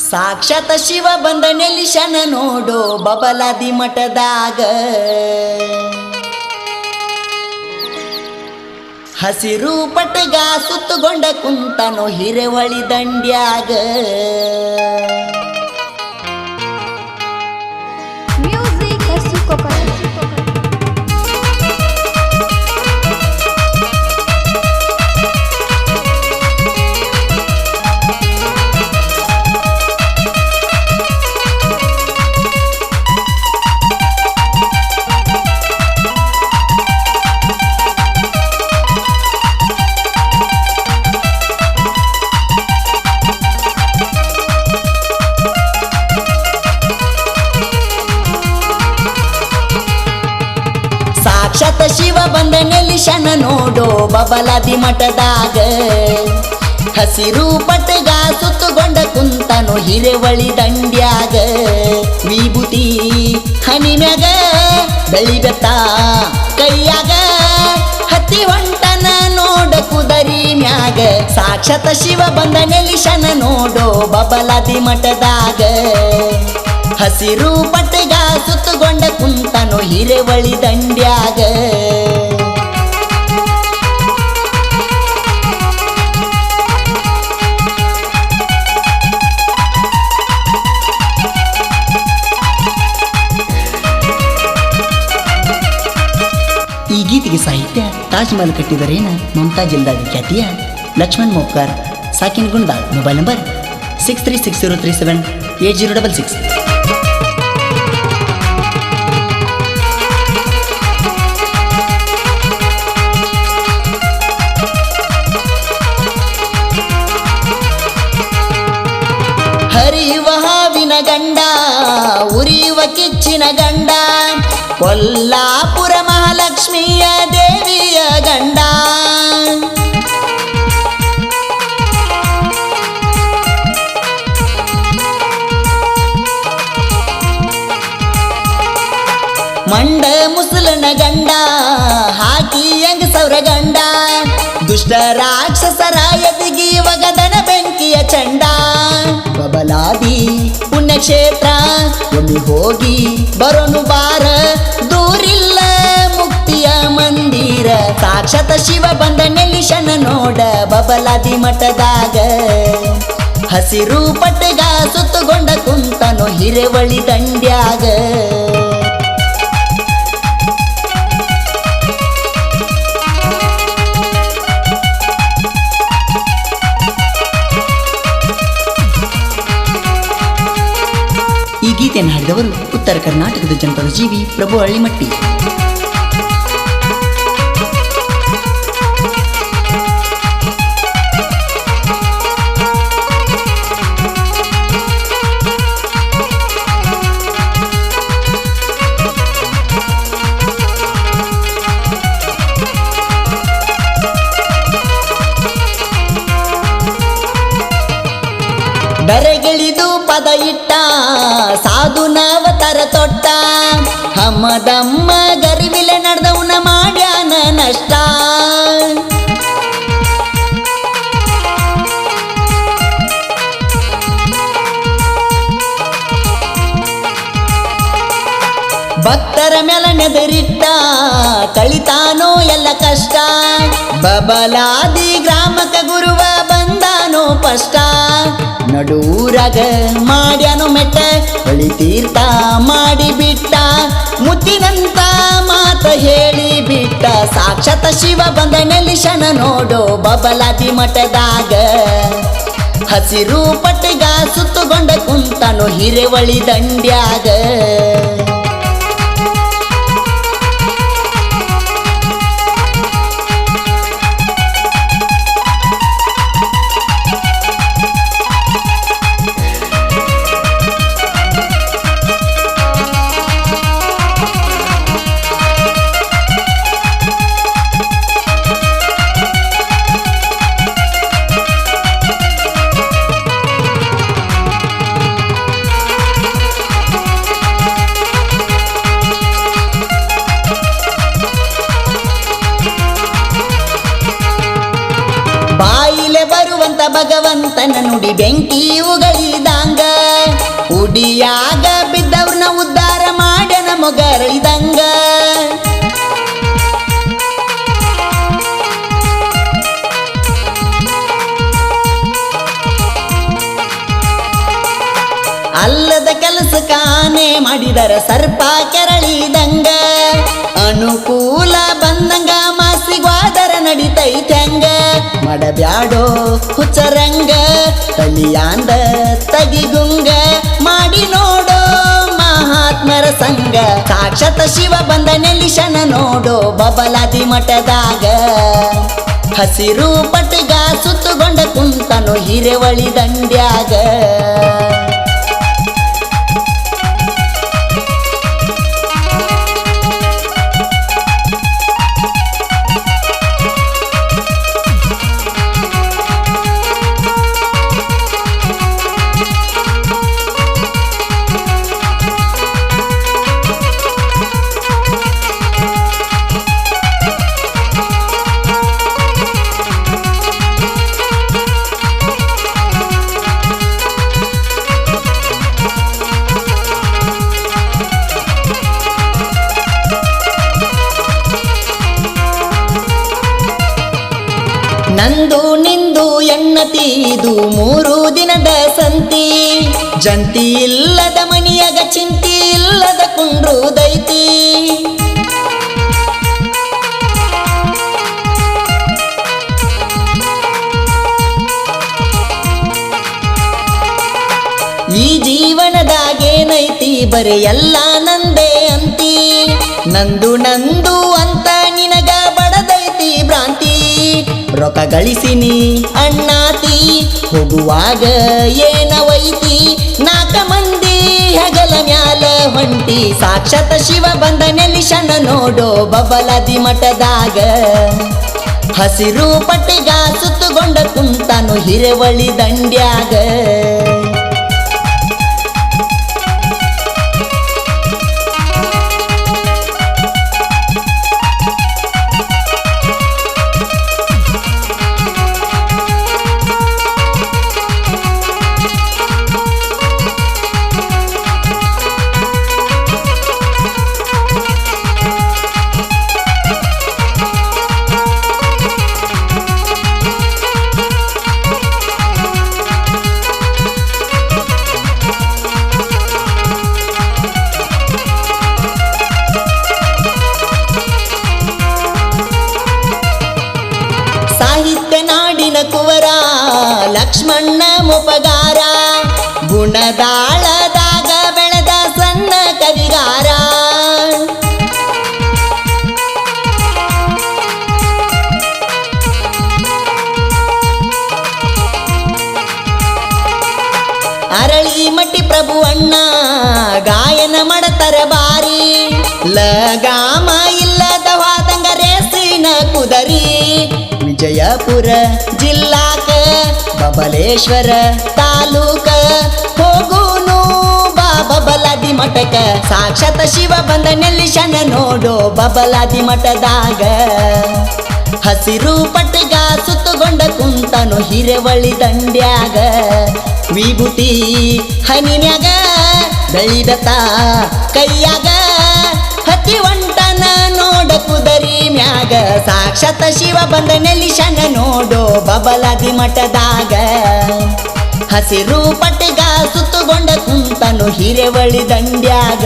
ಸಾಕ್ಷಾತ್ ಶಿವ ಬಂದ ನೆಲಿಶನ ನೋಡೋ ಬಬಲಾದಿ ಮಠದಾಗ ಹಸಿರು ಪಟಗ ಸುತ್ತುಗೊಂಡ ಕುಂತನೋ ಹಿರೇವಳಿ ದಂಡ್ಯಾಗ ಸಾಕ್ಷಾತ್ ಶಿವ ಬಂದ ನೆಲಿಶನ ನೋಡೋ ಬಬಲಾದಿ ಮಠದಾಗ ಹಸಿರು ಪಟಗ ಸುತ್ತುಗೊಂಡ ಕುಂತನೋ ಹಿರೇವಳಿ ದಂಡ್ಯಾಗ ವಿಭೂತಿ ಹನಿಮ್ಯಾಗ ಬೆಳಿಬೆತ್ತ ಕೈಯಾಗ ಹತ್ತಿ ಹೊಂಟನ ನೋಡ ಕುದರಿ ಮ್ಯಾಗ ಸಾಕ್ಷಾತ್ ಶಿವ ಬಂದ ನೆಲಿಶನ ನೋಡೋ ಬಬಲಾದಿ ಮಠದಾಗ ಹಸಿರು ಪಟಗ ಸುತ್ತುಗೊಂಡ ಕುಂತನೋ ಹಿರೇವಳಿ ದಂಡ್ಯಾಗ ಈ ಗೀತೆಗೆ ಸಾಹಿತ್ಯ ತಾಜ್ ಮಹಲ್ ಕಟ್ಟಿದರೇನ ಮಮತಾಜ್ ಇಲ್ದಾಗಿ ಖ್ಯಾತಿಯ ಲಕ್ಷ್ಮಣ್ ಮೋಪ್ಕರ್ ಸಾಕಿನ್ ಗುಂಡಾಳ್ ಮೊಬೈಲ್ ನಂಬರ್ 6360378066 ಹರಿಯುವ ಹಾವಿನ ಗಂಡ ಉರಿಯುವ ಕಿಚ್ಚಿನ ಗಂಡ ಕೊಲ್ಲಾಪುರ ಮಹಾಲಕ್ಷ್ಮಿಯ ದೇವಿಯ ಗಂಡ ಮಂಡ ಮುಸಲನ ಗಂಡ ಹಾಕಿ ಹೆಂಗಸವ್ರ ಗಂಡ ದುಷ್ಟ ರಾಕ್ಷಸರ ಎದಿಗಿ ಒಗದನ ಬೆಂಕಿಯ ಚಂಡ ಬಬಲಾದಿ ಪುಣ್ಯಕ್ಷೇತ್ರ ಒಮ್ಮೆ ಹೋಗಿ ಬರೋನು ಬಾರ ದೂರಿಲ್ಲ ಮುಕ್ತಿಯ ಮಂದಿರ ಸಾಕ್ಷಾತ್ ಶಿವ ಬಂದ ನೆಲಿಶನ ನೋಡ ಬಬಲಾದಿ ಮಠದಾಗ ಹಸಿರು ಪಟಗ ಸುತ್ತುಗೊಂಡ ಕುಂತನೋ ಹಿರೇವಳಿ ದಂಡ್ಯಾಗ ಈ ಗೀತೆಯನ್ನು ಹಾಡಿದವರು ಉತ್ತರ ಕರ್ನಾಟಕದ ಜನಪದ ಜೀವಿ ಪ್ರಭು ಹಳ್ಳಿಮಟ್ಟಿ. ಬೆರೆಗಿಳಿದು ಪದ ಇಟ್ಟ ಸಾಧುನವತರ ತೊಟ್ಟ ಹಮ್ಮದಮ್ಮ ಗರಿವಿಲೆ ನಡೆದವನ ಮಾಡ್ಯಾನ ನಷ್ಟ ಭಕ್ತರ ಮೇಲೆ ನೆದರಿಟ್ಟ ಕಳಿತಾನೋ ಎಲ್ಲ ಕಷ್ಟ ಬಬಲಾದಿ ಗ್ರಾಮಕ ಗುರುವ ಬಂದಾನೋ ಪಷ್ಟ ನಡೂರಾಗ ಮಾಡ್ಯಾನೋ ಮೆಟ್ಟ ಬಳಿ ತೀರ್ಥ ಮಾಡಿ ಬಿಟ್ಟ ಮುತ್ತಿನಂತ ಮಾತ ಹೇಳಿ ಬಿಟ್ಟ ಸಾಕ್ಷಾತ್ ಶಿವ ಬಂದ ನೆಲಿಶನ ನೋಡೋ ಬಬಲಾದಿ ಮಠದಾಗ ಹಸಿರು ಪಟಗ ಸುತ್ತುಗೊಂಡ ಕುಂತನೋ ಹಿರೇವಳಿ ದಂಡ್ಯಾಗ ಭಗವಂತನ ನುಡಿ ಬೆಂಕಿ ಉಗಳಿದಂಗ ಗುಳಿಯಾಗ ಬಿದ್ದವ್ರನ್ನ ಉದ್ಧಾರ ಮಾಡ್ಯನ ಮೊಗರಳಿದಂಗ ಅಲ್ಲದ ಕೆಲಸ ಕಾನೆ ಮಾಡಿದರ ಸರ್ಪ ಕೆರಳಿದಂಗ ಅನುಕೂಲ ಬಂದಂಗ ಮಾಸಿಗ್ವಾದರ ನಡಿತೈತಂಗ ಮಾಡಬ್ಯಾಡೋ ಹುಚ್ಚರಂಗ ತಲಿಯಾಂದ ತಗಿಗುಂಗ ಮಾಡಿ ನೋಡೋ ಮಹಾತ್ಮರ ಸಂಗ ಸಾಕ್ಷಾತ್ ಶಿವ ಬಂದ ನೆಲ್ಲಿಶನ ನೋಡೋ ಬಬಲಾದಿ ಮಠದಾಗ ಹಸಿರು ಪಟ್ಗ ಸುತ್ತುಗೊಂಡ ಕುಂತನು ಹಿರೇವಳಿ ದಂಡ್ಯಾಗ ನಂದು ನಿಂದು ಎನ್ನತಿ ಇದು 3 ದಿನದ ಸಂತಿ ಜಂತಿ ಇಲ್ಲದ ಮನಿಯಾಗ ಚಿಂತಿ ಇಲ್ಲದ ಕುಂಡ್ರುದೈತಿ ಈ ಜೀವನದಾಗೇನೈತಿ ಬರೀ ಎಲ್ಲ ನಂದೇ ಅಂತಿ ನಂದು ನಂದು ಅಂತ ನಿನಗ ಬಡದೈತಿ ಭ್ರಾಂತಿ ರೊಕ್ಕ ಗಳಿಸಿನಿ ಅಣ್ಣಾತಿ ಹೋಗುವಾಗ ಏನವೈತಿ 4 ಮಂದಿ ಹೆಗಲ ಮ್ಯಾಲ ಹೊಂಟಿ ಸಾಕ್ಷಾತ್ ಶಿವ ಬಂದ ನೆಲ್ಲಿಶನ ನೋಡೋ ಬಬಲಾದಿ ಮಠದಾಗ ಹಸಿರು ಪಟ್ಟಿಗ ಸುತ್ತುಗೊಂಡ ಕುಂತನು ಹಿರೇವಳಿ ದಂಡ್ಯಾಗ ಸಾಹಿತ್ಯ ನಾಡಿನ ಕುವರ ಲಕ್ಷ್ಮಣ್ಣ ಮುಪಗಾರ ಗುಣದಾಳದಾಗ ಬೆಳೆದ ಸಣ್ಣ ಕವಿಗಾರ ಅರಳಿ ಮಟ್ಟಿ ಪ್ರಭು ಅಣ್ಣ ಗಾಯನ ಮಾಡತರ ಬಾರಿ ಲಗಾಮ ಇಲ್ಲದ ವಾದಂಗ ರೇಸಿನ ಕುದರಿ ವಿಜಯಪುರ ಜಿಲ್ಲಾಕ ಬಬಲೇಶ್ವರ ತಾಲೂಕ ಹೋಗುನು ಬಬಲಾದಿ ಮಠಕ ಸಾಕ್ಷಾತ್ ಶಿವ ಬಂದ ನೆಲ್ಲಿಶನ ನೋಡೋ ಬಬಲಾದಿ ಮಠದಾಗ ಹಸಿರು ಪಟ್ಟಿಗ ಸುತ್ತುಗೊಂಡ ಕುಂತನು ಹಿರೇವಳಿ ದಂಡ್ಯಾಗ ವಿಭೂತಿ ಹನಿನ್ಯಾಗ ಬೆಳಿದತ ಕೈಯಾಗ ಹತ್ತಿ ಒಂಟನ ನೋಡ ಕುದರಿ ಮ್ಯಾಗ ಸಾಕ್ಷಾತ್ ಶಿವ ಬಂದ ನೆಲ್ಲಿಶನ ನೋಡೋ ಬಬಲಾದಿ ಮಠದಾಗ ಹಸಿರು ಪಟ್ಟಿಗ ಸುತ್ತುಗೊಂಡ ಕುಂತನು ಹಿರೇವಳಿ ದಂಡ್ಯಾಗ